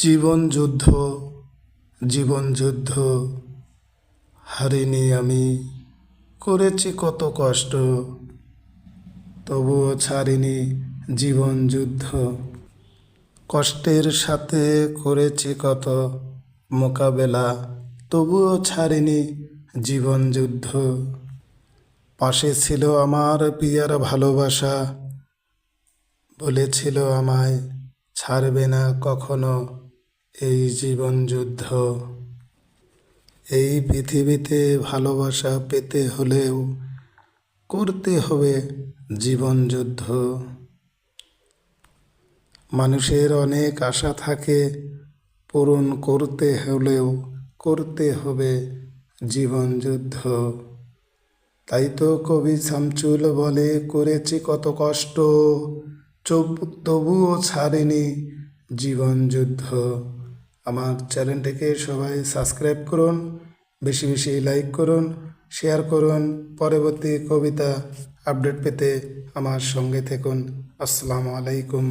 জীবন যুদ্ধ, জীবন যুদ্ধ, হারিনি আমি, করেছি কত কষ্ট, তবুও ছাড়িনি জীবন যুদ্ধ। কষ্টের সাথে করেছি কত মোকাবেলা, তবুও ছাড়িনি জীবন যুদ্ধ। পাশে ছিল আমার পিয়ার ভালোবাসা, বলেছিল আমায় ছাড়বে না কখনো এই জীবন যুদ্ধ। এই পৃথিবীতে ভালোবাসা পেতে হলেও করতে হবে জীবন যুদ্ধ। মানুষের অনেক আশা থাকে, পূরণ করতে হলেও করতে হবে জীবন যুদ্ধ। তাই তো কবি শামসুল বলে, করেছি কত কষ্ট, তবুও ছাড়িনি জীবন যুদ্ধ। আমার চ্যানেলটিকে সবাই সাবস্ক্রাইব করুন, বেশি বেশি লাইক করুন, শেয়ার করুন। পরবর্তী কবিতা আপডেট পেতে আমার সঙ্গে থাকুন। আসসালামু আলাইকুম।